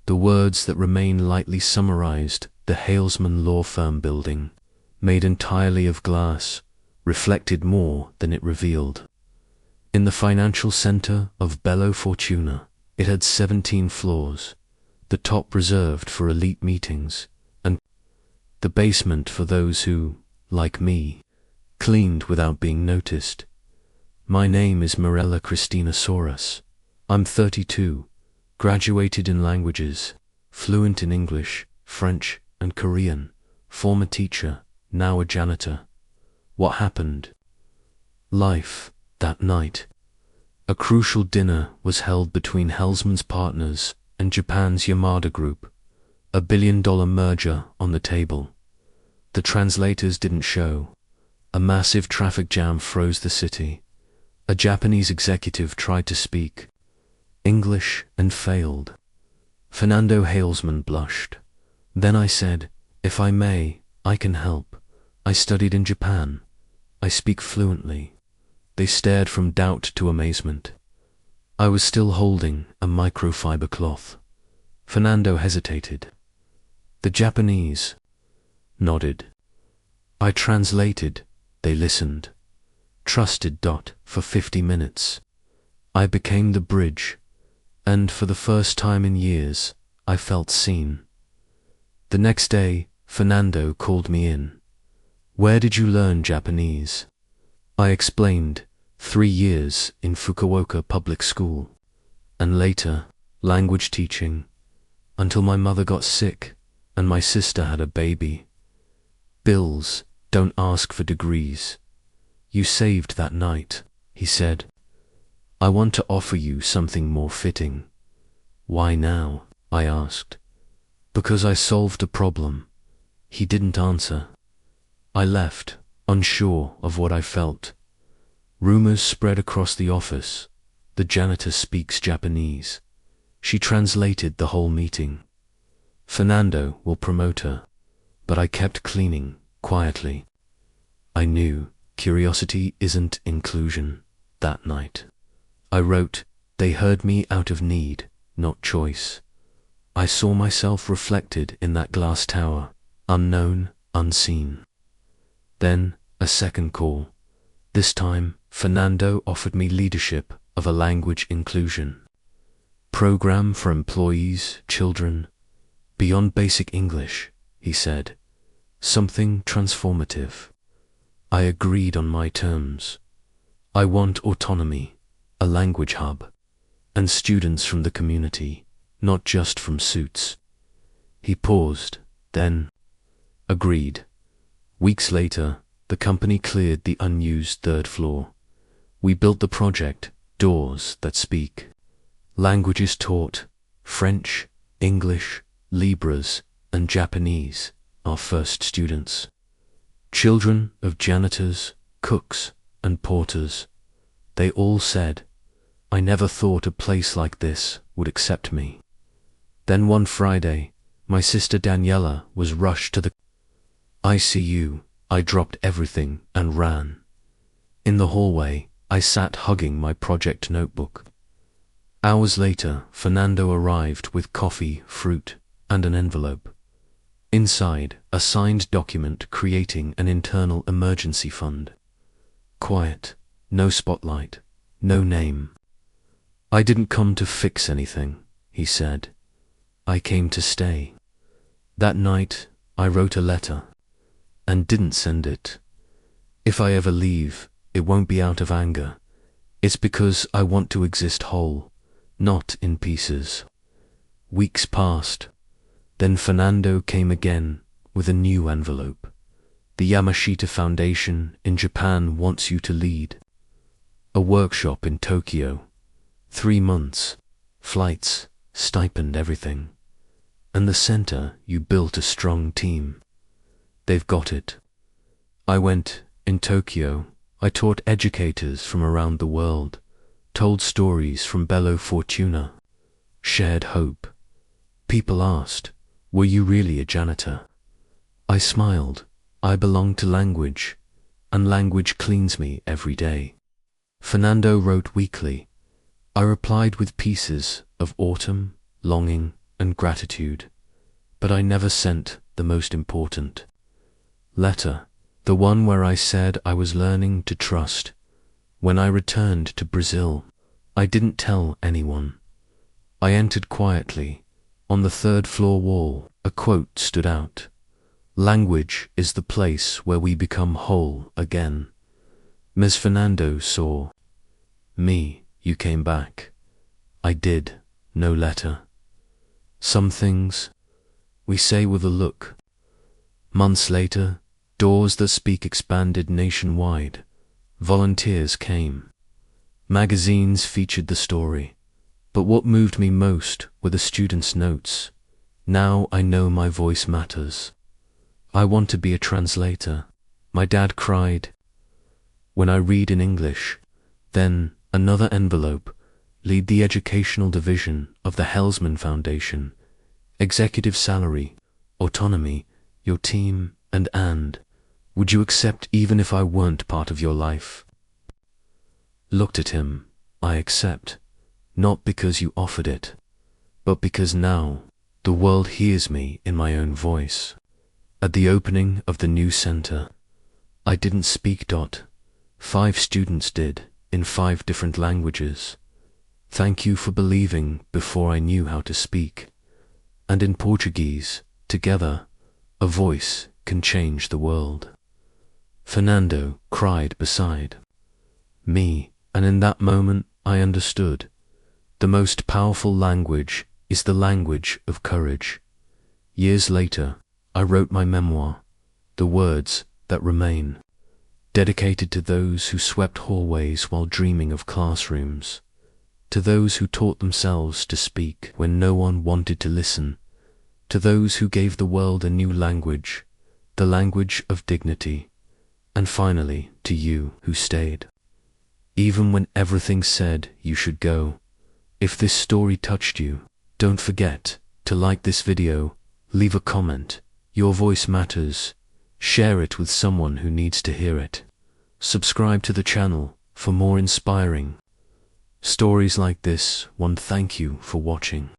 The words that remain lightly summarized: the Halesman law firm building, made entirely of glass, reflected more than it revealed. In the financial center of Bello Fortuna, it had 17 floors, the top reserved for elite meetings, and the basement for those who, like me, cleaned without being noticed. My name is Mirella Christina Soros. I'm 32, graduated in languages, fluent in English, French, and Korean, former teacher, now a janitor. What happened? Life, that night. A crucial dinner was held between Halesman's partners and Japan's Yamada Group, a billion-dollar merger on the table. The translators didn't show. A massive traffic jam froze the city. A Japanese executive tried to speak English and failed. Fernando Halesman blushed. Then I said, "If I may, I can help. I studied in Japan. I speak fluently." They stared from doubt to amazement. I was still holding a microfiber cloth. Fernando hesitated. "The Japanese," nodded. I translated. They listened. Trusted. For 50 minutes. I became the bridge, and for the first time in years, I felt seen. The next day, Fernando called me in. "Where did you learn Japanese?" I explained, 3 years in Fukuoka public school, and later, language teaching, until my mother got sick and my sister had a baby. "Bills don't ask for degrees. You saved that night," he said. "I want to offer you something more fitting." "Why now?" I asked. "Because I solved a problem." He didn't answer. I left, unsure of what I felt. Rumors spread across the office. The janitor speaks Japanese. She translated the whole meeting. Fernando will promote her, but I kept cleaning quietly. I knew curiosity isn't inclusion. That night, I wrote, "They heard me out of need, not choice." I saw myself reflected in that glass tower, unknown, unseen. Then, a second call. This time, Fernando offered me leadership of a language inclusion program for employees, children, beyond basic English, he said. Something transformative. I agreed on my terms. I want autonomy, a language hub, and students from the community, not just from suits. He paused, then agreed. Weeks later, the company cleared the unused 3rd floor. We built the project, Doors That Speak. Languages taught, French, English, Libras, and Japanese, our first students. Children of janitors, cooks, and porters. They all said, "I never thought a place like this would accept me." Then one Friday, my sister Daniela was rushed to the ICU. I dropped everything and ran. In the hallway, I sat hugging my project notebook. Hours later, Fernando arrived with coffee, fruit, and an envelope. Inside, a signed document creating an internal emergency fund. Quiet, no spotlight, no name. "I didn't come to fix anything," he said. "I came to stay." That night, I wrote a letter and didn't send it. If I ever leave, it won't be out of anger. It's because I want to exist whole, not in pieces. Weeks passed. Then Fernando came again with a new envelope. "The Yamashita Foundation in Japan wants you to lead a workshop in Tokyo. 3 months, flights, stipend, everything. And the center, you built a strong team. They've got it." I went. In Tokyo, I taught educators from around the world, told stories from Bello Fortuna, shared hope. People asked, "Were you really a janitor?" I smiled. I belong to language, and language cleans me every day. Fernando wrote weekly. I replied with pieces of autumn, longing, and gratitude, but I never sent the most important letter, the one where I said I was learning to trust. When I returned to Brazil, I didn't tell anyone. I entered quietly. On the third-floor wall, a quote stood out. "Language is the place where we become whole again." Ms. Fernando saw me. "You came back." I did. No letter. Some things we say with a look. Months later, Doors That Speak expanded nationwide. Volunteers came. Magazines featured the story. But what moved me most were the students' notes. "Now I know my voice matters. I want to be a translator," my dad cried. When I read in English, then another envelope. Lead the educational division of the Hellsman Foundation. Executive salary, autonomy, your team, and would you accept even if I weren't part of your life? Looked at him. I accept. Not because you offered it, but because now the world hears me in my own voice. At the opening of the new center, I didn't speak. 5 students did, in 5 different languages. "Thank you for believing before I knew how to speak." And in Portuguese, "Together, a voice can change the world." Fernando cried beside me, and in that moment I understood. The most powerful language is the language of courage. Years later, I wrote my memoir, The Words That Remain, dedicated to those who swept hallways while dreaming of classrooms, to those who taught themselves to speak when no one wanted to listen, to those who gave the world a new language, the language of dignity, and finally to you who stayed. Even when everything said you should go, if this story touched you, don't forget to like this video, leave a comment. Your voice matters. Share it with someone who needs to hear it. Subscribe to the channel for more inspiring stories like this one. Thank you for watching.